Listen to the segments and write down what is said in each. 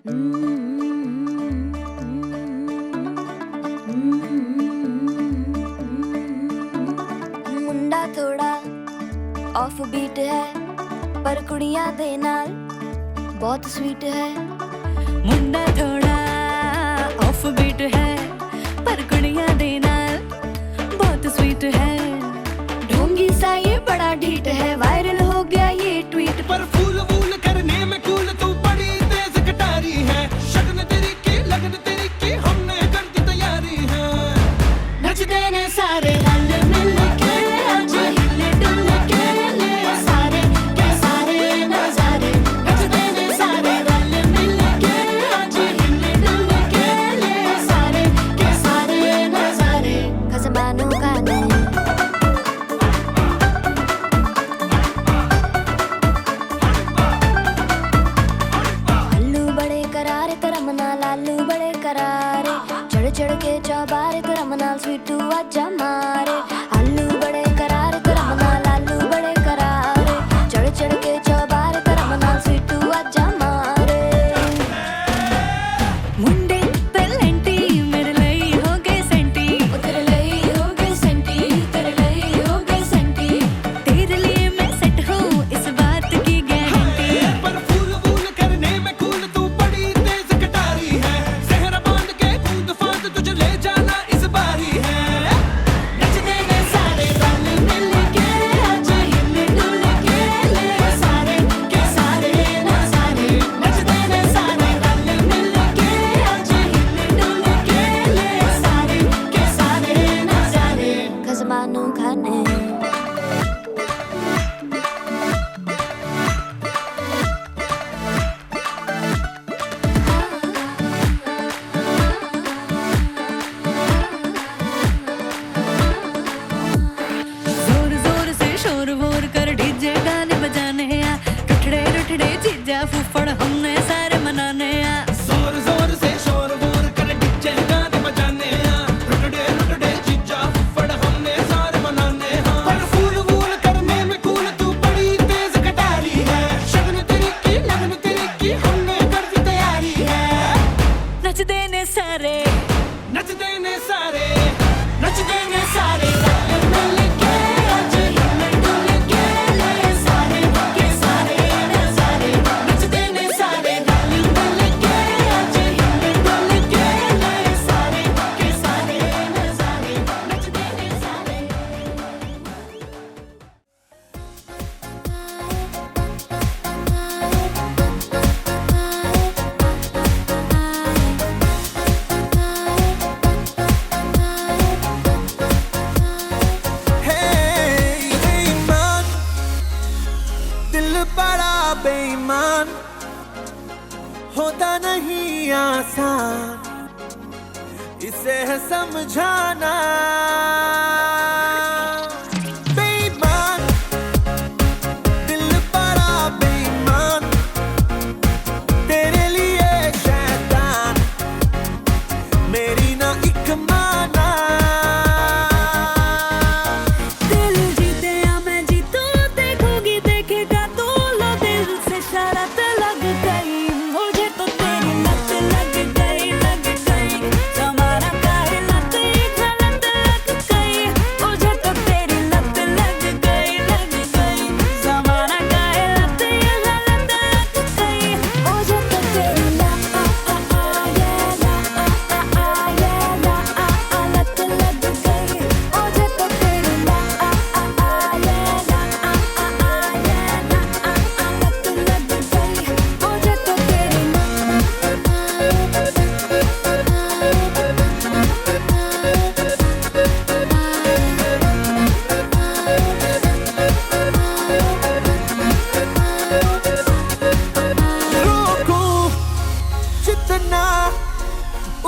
मुंडा थोड़ा off beat है पर कुड़ियां दे नाल बहुत स्वीट है। मुंडा थोड़ा ऑफ बीट है पर कुड़ियां दे नाल बहुत स्वीट है। ढोंगी सा ये बड़ा ढीठ है, वायरल हो गया ये ट्वीट। पर फूल वूल करने में कूल तू बड़ी तेज कटारी है। शगन तेरी की लगन तेरी की हमने कर दी तैयारी है। नचते ने सारे रल मिल के आज हिले डुल के ले सारे के सारे नजारे। नचते ने सारे रल मिल के आज हिले डुल के ले सारे के सारे नजारे। खसबानों का नहीं लालू बड़े करारे, चढ़ चढ़ के चौबारे तेरा मनाल स्वीटू आजा मारे। आलू बड़े करारे तेरा मनाल लालू बड़े करारे, चढ़ चढ़ के चौबारे तेरा मनाल स्वीटू आजा मारे। मुंडे ते लेंटी मेरे लिए हो गए सेंटी, तेरे लिए हो गए सेंटी, तेरे लिए हो गए सेंटी। तेरे लिए मैं सेट हूँ इस बात की गारंटी। पर फूल वूल करने में कूल तू बड़ी तेज कटारी है। सहरा बांध के कूद फांद तुझे ले जाना इस बारी है। नचते ने सारे रल मिल के आज हिले डुल के ले सारे के सारे नजारे। नचते ने सारे रल मिल के आज हिले डुल के ले सारे के सारे नजारे। खसबानों खाने जोर जोर से शोर वोर कर डीजे गाने बजाने आ। रुठड़े रुठड़े जीजा फूफड़ हमने सारे मनाने आ। जोर जोर से शोर वोर कर डीजे गाने बजाने आ। रुटड़े रुटड़े जीजा फुफड़ हमने सारे मनाने हैं। पर फूल वूल करने में कूल तू बड़ी तेज कटारी है। शगन तेरी की लगन तेरी की हमने कर दी तैयारी है। नचते ने सारे नचते ने सारे नचते ने सारे रल मिल के आज हिले डुल के ले सारे के सारे नजारे। नचते ने सारे रल मिल के आज हिले डुल के ले सारे के सारे नजारे। नचते ने सारे बेईमान दिल बड़ा बेईमान होता नहीं आसान इसे है समझाना। बेईमान दिल बड़ा बेईमान तेरे लिए शैतान मेरी ना एक माना। दिल जीते या मैं जीतूं देखोगी देखेगा तू लो दिल से शरत लग गई। मुझे तो तेरी लत लग गई लग गई। जमाना का है लत गलत लग गई। मुझे तो तेरी लत लग गई लग गई। जमाना का है लत गलत लग गई। मुझे तो तेरी लत लग गई। मुझे तो तेरी लत लग गई। मुझे तो तेरी रोकूं जितना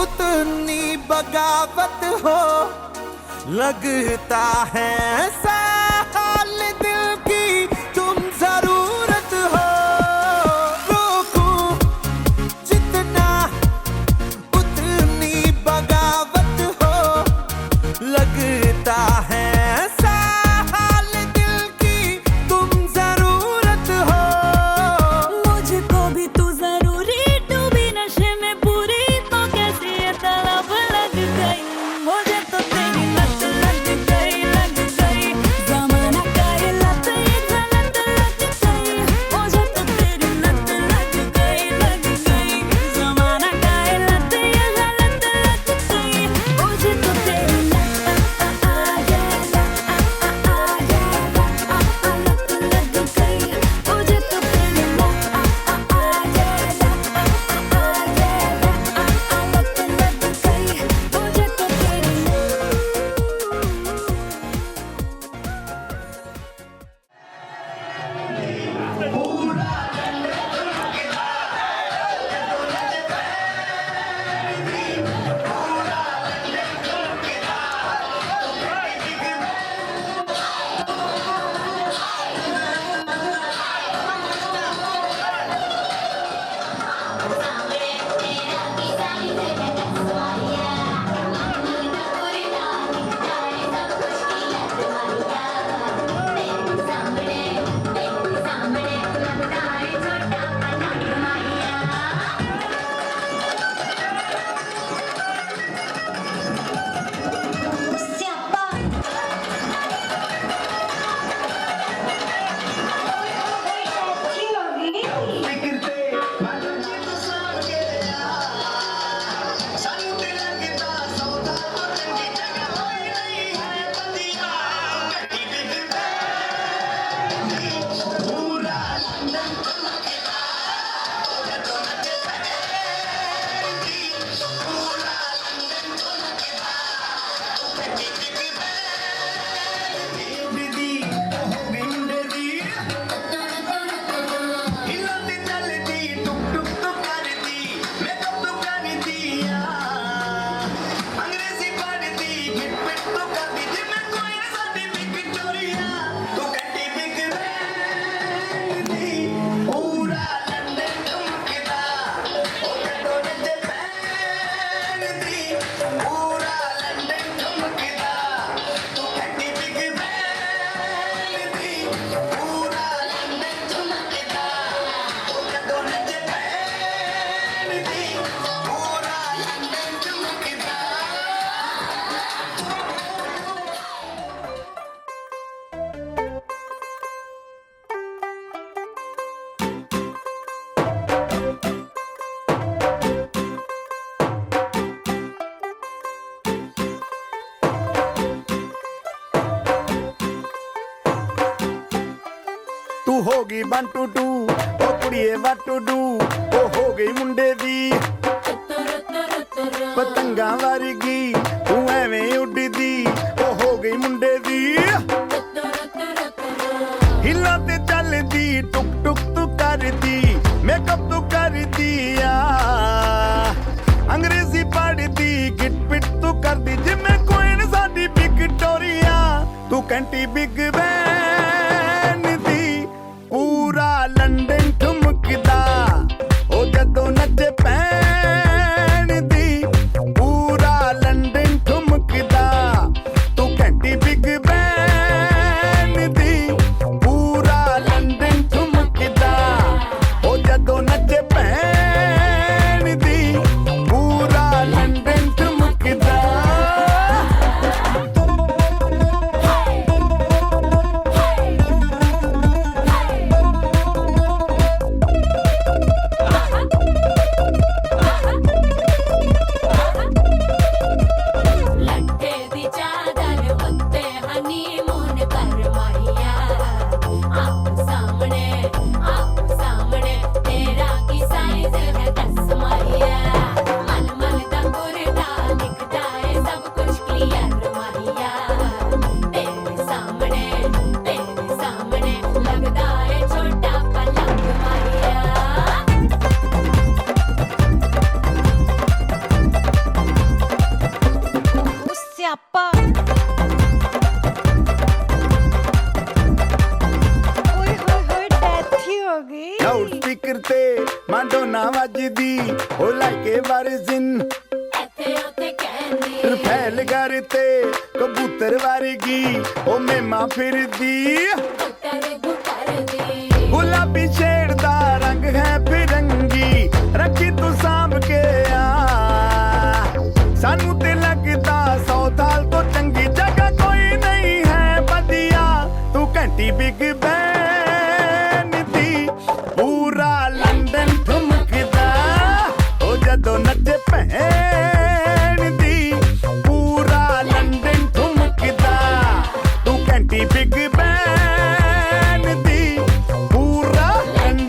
उतनी बगावत हो लगता है साल दिल की तुम जरूरत हो। रोकूं जितना उतनी बगावत हो लगता है साल दिल की तुम जरूरत हो। मुझको भी तू जरूरी तू भी न ਤੂੰ ਹੋ ਗਈ 1 2 2 ਉਹ ਕੁੜੀਏ ਵਾਟ ਟੂ ਡੂ ਉਹ ਹੋ ਗਈ ਮੁੰਡੇ ਦੀ ਪਤੰਗਾਂ ਵਰਗੀ ਤੂੰ ਐਵੇਂ ਉੱਡਦੀ ਉਹ ਹੋ ਗਈ ਮੁੰਡੇ ਦੀ ਹਿੱਲਾਂ ਤੇ ਚੱਲਦੀ ਟੁਕ ਟੁਕ ਤੂੰ ਕਰਦੀ ਮੇਕਅਪ ਤੂੰ ਕਰਦੀ ਆ ਅੰਗਰੇਜ਼ੀ ਪੜ੍ਹਦੀ ਗਿਟ ਪਿਟ ਤੂੰ ਕਰਦੀ ਜਿਵੇਂ ਕੁਈਨ ਸਾਡੀ ਵਿਕਟੋਰੀਆ ਤੂੰ ਘੰਟੀ ਬਿਗ ਬੈਨ ਦੀ ਪੂਰਾ ਲੰਡਨ ਠੁਮਕਦਾ ਉਹ ਜਦੋਂ ਨੱਚੇ ਪੈਣ ਦੀ ਪੂਰਾ ਲੰਡਨ ਠੁਮਕਦਾ ਤੂੰ ਘੰਟੀ ਬਿਗ ਬੈਨ ਦੀ ਪੂਰਾ ਲੰਡਨ ਠੁਮਕਦਾ ਉਹ ਜਦੋਂ ਨੱਚੇ ਪੈਣ ਦੀ ਪੂਰਾ ਲੰਡਨ ਠੁਮਕਦਾ ਲੱਠੇ ਦੀ ਚਾਦਰ ਉੱਤੇ ਹਨੀਮੂਨ ਕਰਵਾਈਆ ਆਪ ਸਾਹਮਣੇ ਤੇਰਾ ਕੀ ਸਾਈਜ਼ ਹੈ ਦੱਸ ਮਾਹੀਆ ਮਨ ਦਾ ਗੁਰਦਾ ਦਿਖਦਾ ਹੈ ਸਭ ਕੁਝ ਕਲੀਅਰ ਮਾਹੀਆ ਤੇਰੇ ਸਾਹਮਣੇ ਲੱਗਦਾ ਹੈ ਛੋਟਾ ਪਲੰਗ ਮਾਹੀਆ ਸਿਆਪਾ ਓਏ ਹੋਏ ਹੋਏ ਡੈਥ ਹੀ ਹੋ ਗਈ ਲਾਊਡ ਸਪੀਕਰ ਤੇ ਮਾਡੋਨਾ ਵੱਜਦੀ ਉਹ ਲਾਈਕੇ ਵਾਰਿਜ਼ਨ ਇੱਥੇ ਉੱਥੇ ਕਹਿੰਦੀ ਰਫੈਲ ਘਰ ਤੇ ਕਬੂਤਰ ਵਰਗੀ ਉਹ ਮੇਮਾ ਫਿਰਦੀ ਗੁੱਟਰ ਦੀ ਗੁਲਾਬੀ ਸ਼ੇਡ ਦਾ ਰੰਗ ਹੈ ਫਿਰੰਗੀ ਰੱਖੀ ਤੂੰ ਸਾਂਭ ਕੇ ਆ ਸਾਨੂੰ ਤੇ ਲੱਗਦਾ 100 ਸਾਲ ਤੋਂ ਚੰਗੀ ਜਗ੍ਹਾ ਕੋਈ ਨਹੀਂ ਹੈ ਵਧੀਆ ਤੂੰ ਘੰਟੀ ਬਿਗ ਬੈਨ ਦੀ ਪੂਰਾ ਲੰਡਨ ਠੁਮਕਦਾ ਉਹ ਜਦੋਂ ਨੱਚੇ ਭੈਣ ਦੀ ਪੂਰਾ ਲੰਡਨ ਠੁਮਕਦਾ ਤੂੰ ਘੰਟੀ ਬਿਗ ਬੈਨ ਦੀ ਪੂਰਾ ਲੰਡਨ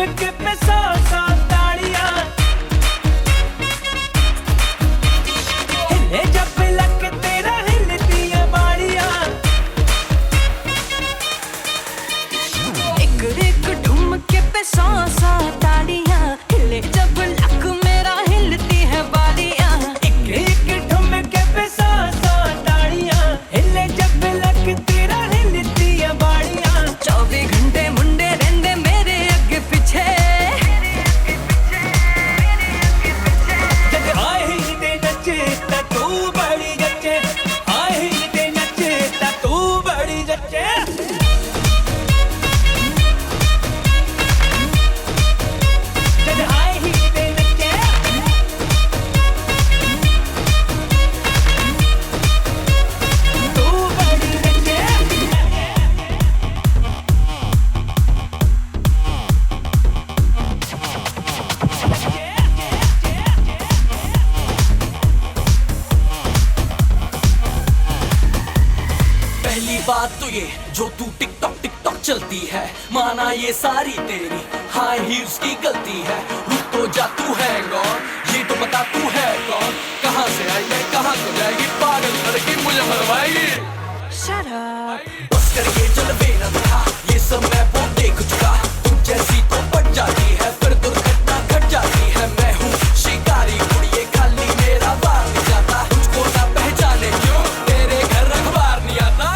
ठुमके पे 100 ताड़ियां हिले जब लक तेरा हिलती है बाड़ियां एक एक ठुमके पे 100 ताड़ियां हिले जब लक मेरा हिलती है बालियां एक एक ठुमके पे 100 ताड़ियां हिले जब लक तेरा हिलती है बाड़ियां 24 घंटे मुंडे रहंदे मेरे अगे पीछे जद आए ही ते नचे ता तू बड़ी जचे आए ही ते नचे ता तू बड़ी जचे जद आए ही ते नचे तू बड़ी जचे पहली बात तो ये जो तू टिकटॉक टिकटॉक चलती है माना ये सारी तेरी हाई हील्स की गलती है रुक तो जा तू है कौन ये तो बता तू है कौन कहाँ से आई है कहाँ को जाएगी पागल लड़की मुझे मरवाएगी Shut up बस करके चल बेना था ये सब मैं वो देख चुका तू जैसी तो पट जाती है फिर दुर्घटना घट जाती है मैं हूँ शिकारी उड़िए खाली मेरा बार नहीं जाता तुझको ना पहचाने क्यों तेरे घर अखबार नहीं आता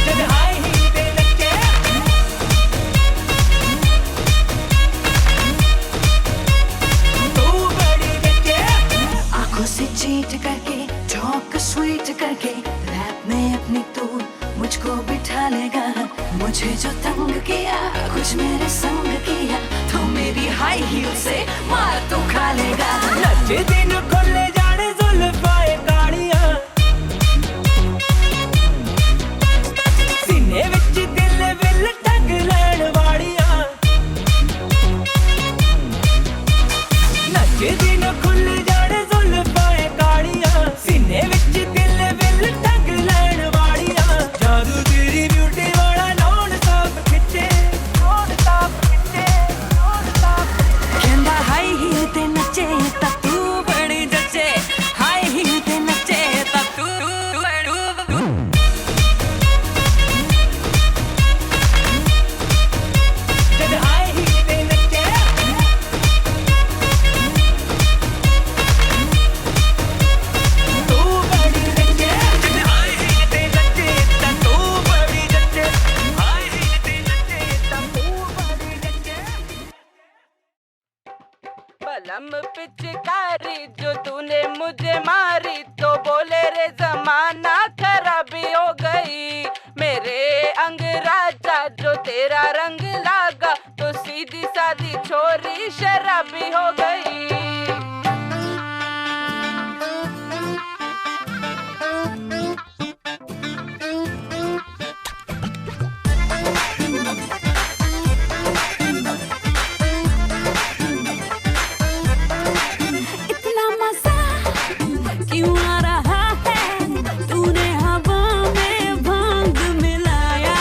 जद आए ही ते नचे तू बड़ी जचे आंखों से चीट करके टॉक स्वीट करके रैप में अपनी तू मुझको बिठा लेगा मुझे जो तंग किया कुछ मेरे संग किया तो मेरी हाई हील से मार तो खा लेगा नच दिन खुले जाने जुल्फाए काड़ियां सीने विच दिल विल टग लैण वाड़ियां नच दिन खुले जाने जुल्फाए काड़ियां सीने विच दिल विल टग लैण वाड़ियां जादू तेरी ब्यूटी वाला नॉन स्टॉप खिच्चे कहंदा हाई हील ते नचे ता तू बड़ी जचे हाई हील ते नचे ता तू जद आए ही ते नचे तू बड़ी जचे जद आए ही ते नचे ता तू बड़ी जचे आए ही ते नचे ता तू बड़ी जचे बलम पिचकारी जो तूने मुझे मारी तो बोले रे जमाना खराबी हो गई मेरे अंग राजा जो तेरा रंग लागा तो सीधी सादी छोरी शराबी हो गई इतना मजा क्यों आ रहा है तूने हवा में भांग मिलाया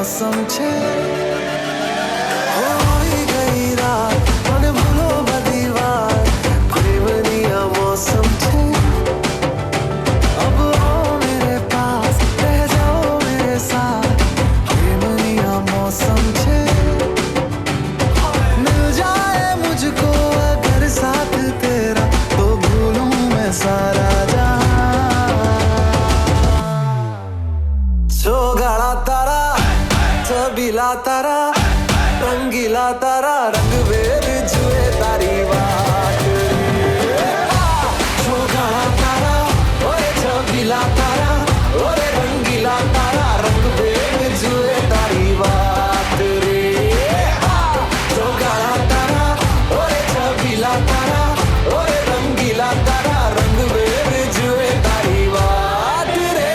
मौसम छे होई गई रात મને ભૂલો બધી વાત પ્રેમની આ मौसम छे अब आओ मेरे पास रह जाओ मेरे साथ प्रेमनी आ मौसम छे मिल जाए मुझको अगर साथ तेरा तो भूलूं मैं सारा गाड़ा तारा छबीला तारा रंगीला तारा रंग बेर जुए तारी बात गाड़ा तारा ओए छबीला तारा ओए रंगीला तारा रंग बेर जुए तारी बात रे गाड़ा तारा ओए छबीला तारा ओए रंगीला तारा रंग बेर जुए तारी बात रे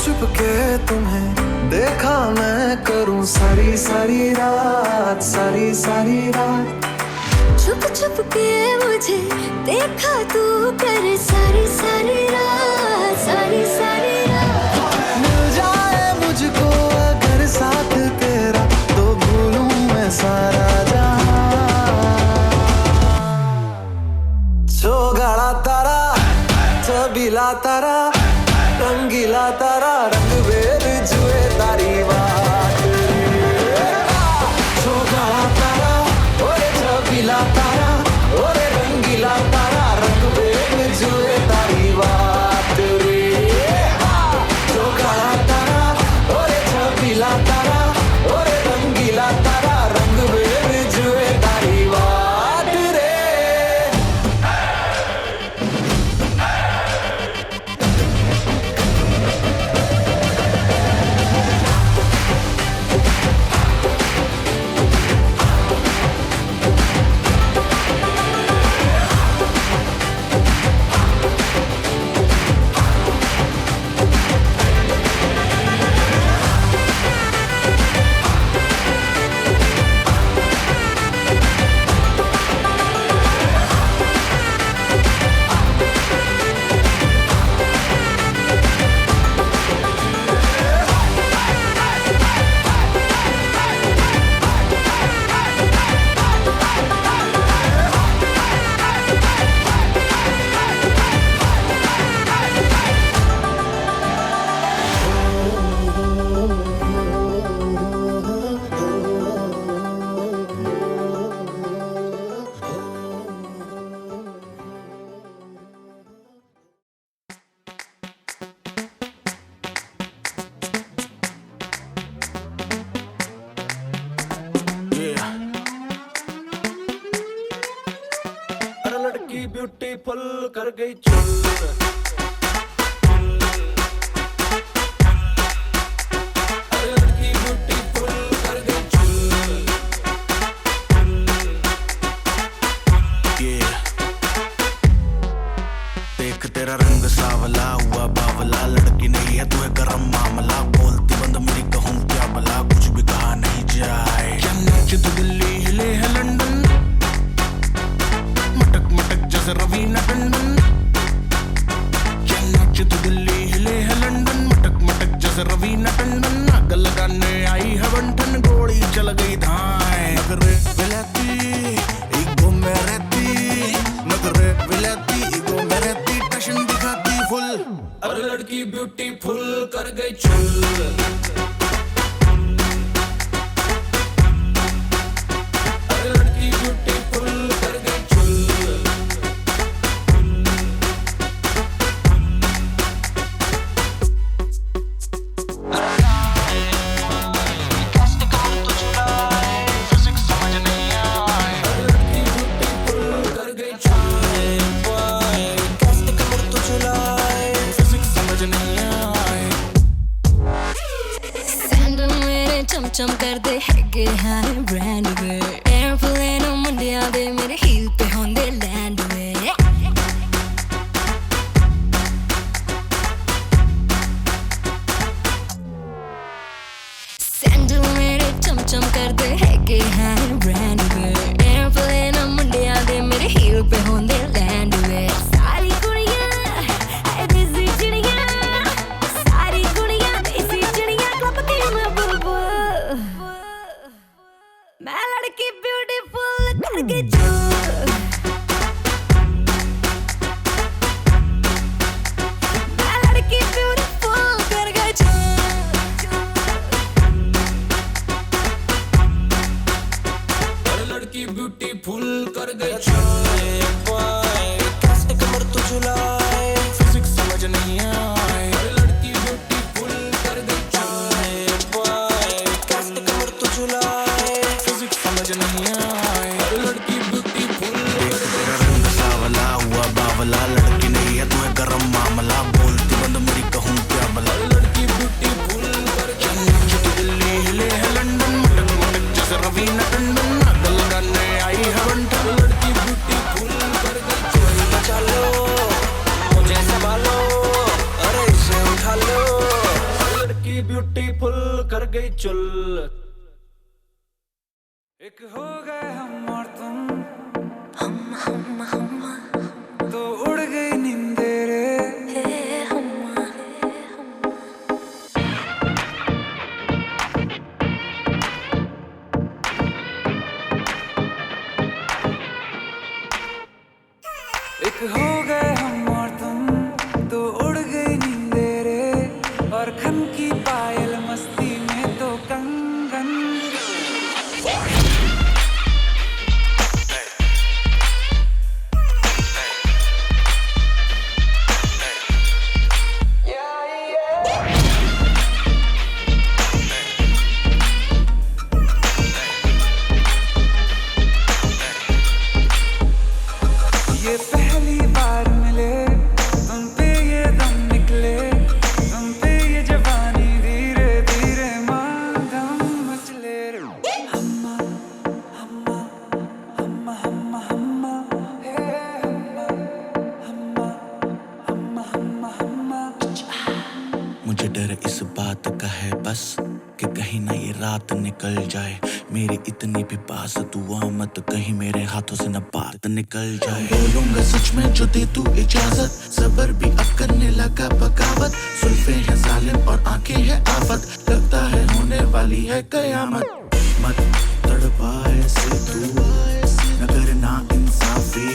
छुप के तुम्हें देखा मैं करूं सारी सारी रात छुप छुप के मुझे देखा तू कर सारी सारी रात मिल जाए मुझको अगर साथ तेरा तो भूलूं मैं सारा जहां गाड़ा तारा छबीला तारा रंगीला तारा रंग बेर जुए तारी बात गाड़ा तारा ओरे छबीला तारा ओरे रंगीला तारा रंग बेर जुए तारी बात रे गाड़ा तारा ओरे छबीला तारा ओरे रंगीला तारा रंग बेर जुए तारी बात रे लड़की ब्यूटीफुल कर गई चुल लड़की ब्यूटीफुल कर गई चुल देख तेरा रंग सावला हुआ बावला लड़की नहीं है तू है गरम मामला बोलती बंद मेरी कहूँ क्या भला कुछ भी कहा नहीं जाए चन्नच तो दिल्ली हिले है लंदन मटक मटक जैसे रवीना टंडन चन्नच तो दिल्ली हिले है लंदन मटक मटक जैसे रवीना टंडन आग लगाने आई है बंटन गोली चल गई धाए नगरे विलाती ईगो में रहती नगरे विलाती ईगो में रहती टशन दिखाती फुल अरे लड़की ब्यूटीफुल कर गई चुल लड़की ब्यूटीफुल कर गई चुल चम कर दे हैगे हाय ब्रांड वे एयरप्लेन मुंडिया दे मेरे हील पे होंदे लैंड वे चम करदे हैगे हैं ब्रांड वे एयरप्लेन मुंडियां दे मेरे हील पे होंदे लैंड वे सारी कुड़ियां है देसी चिड़ियां सारी कुड़ियां देसी चिड़ियां क्लब की मैं बुलबुल मैं लड़की ब्यूटीफुल करके जो ब्यूटीफुल कर गई चाय बाय कैसे कमर तू झुलाए फिजिक्स समझ नहीं आए लड़की ब्यूटीफुल कर गई चाय बाय कैसे कमर तू झुलाए फिजिक्स समझ नहीं आए लड़की ब्यूटीफुल तेरा रंग सावला हुआ बावला लड़की नहीं है तुम्हें गरम मामला बोलती बंद मेरी कहूँ क्या भला लड़की ब्यूटीफुल कर गई दिल्ली हिले है लंदन मटक मटक जैसे रवीना टंडन आई हवंटा लड़की ब्यूटीफुल कर गई चोरी बचा लो मुझे संभालो अरे इसे उठा लो लड़की ब्यूटीफुल कर गई चुल एक हो गए हम और तुम तो उड़ गई नींदे रे एक हो गए हम और तुम तो उड़ गई नींदे रे और खन की पायल मस्ती में तो कंगन ये पहली बार मिले तुम पे ये दम निकले तुम पे ये जवानी धीरे धीरे माधम मचले रे हम्मा हम्मा हम्मा हम्मा हम्मा हे हम्मा हम्मा हम्मा हम्मा हम्मा मुझे डर इस बात का है बस कि कहीं ना ये रात निकल जाए मेरी इतनी भी पास दुआ मत कहीं मेरे हाथों से न बात निकल जाए बोलूंगा सच में जो दे तू इजाजत सबर भी अब करने लगा बगावत सुल्फे हैं जालिम और आंखें हैं आफत लगता है होने वाली है कयामत मत तड़पा ऐसे तू न करना इंसाफी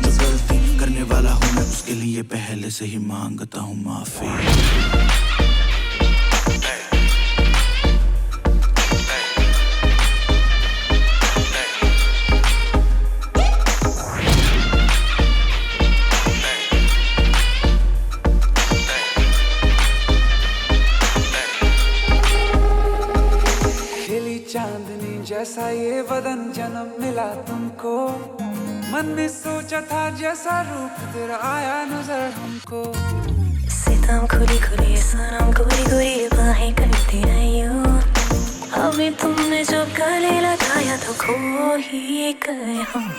जो गलती करने वाला हूँ मैं उसके लिए पहले से ही मांगता हूँ माफी चांदनी जैसा ये बदन जन्म मिला तुमको मन ने सोचा था जैसा रूप तेरा आया नजर हमको सितम खुली खुली सनम गोरी गोरी बाहें करती रहियो हमें तुमने जो गले लगाया तो खो ही गए हम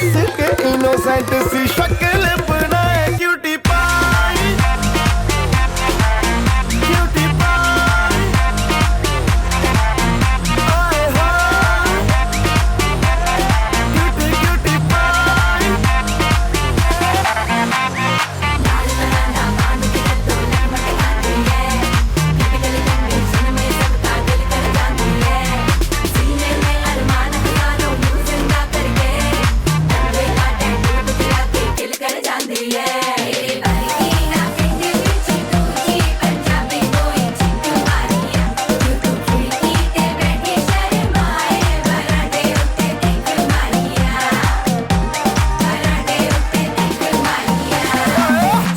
हंस के इनोसेंट सी शक्ल बनाए क्यूटी पाई, क्यूटी पाई, आए हाय, क्यूटी क्यूटी पाई।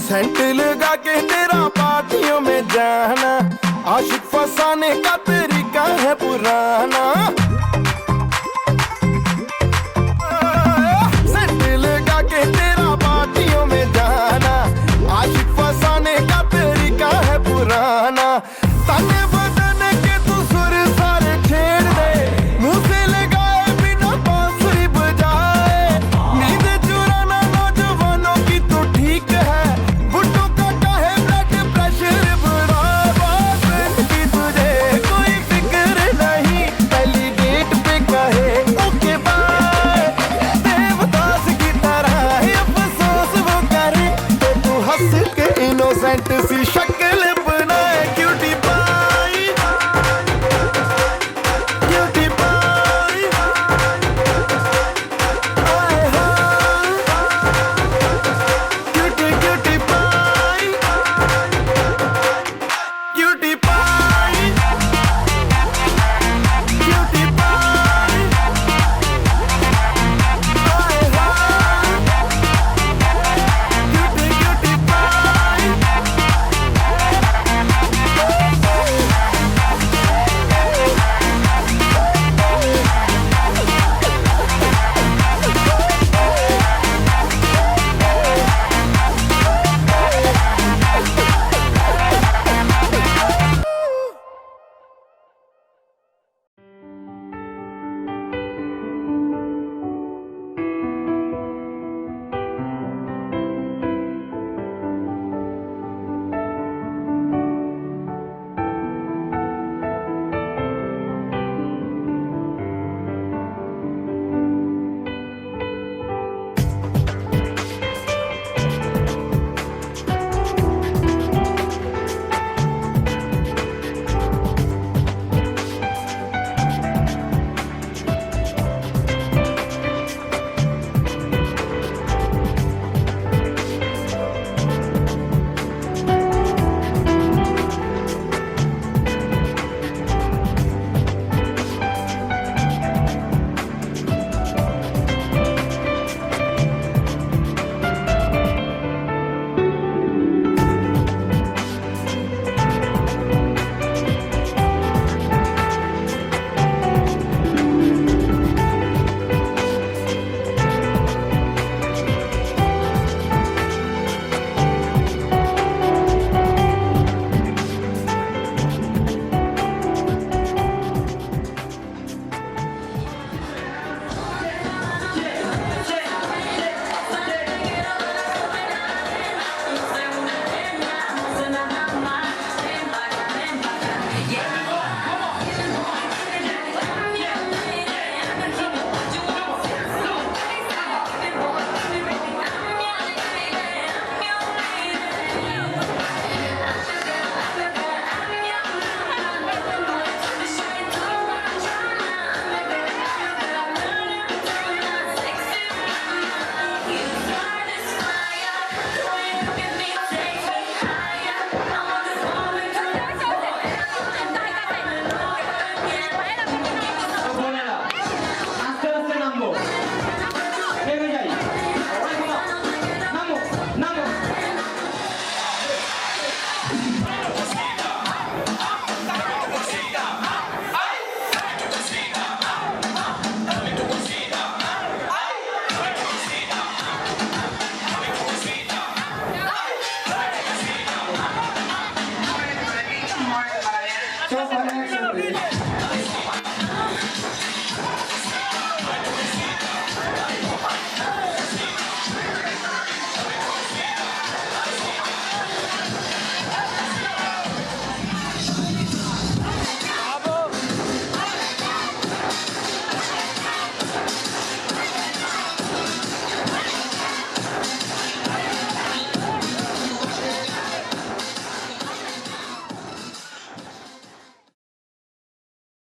सेंट लगा के तेरा पार्टियों में जाना, आशिक फसाने का तरीका है पुराना।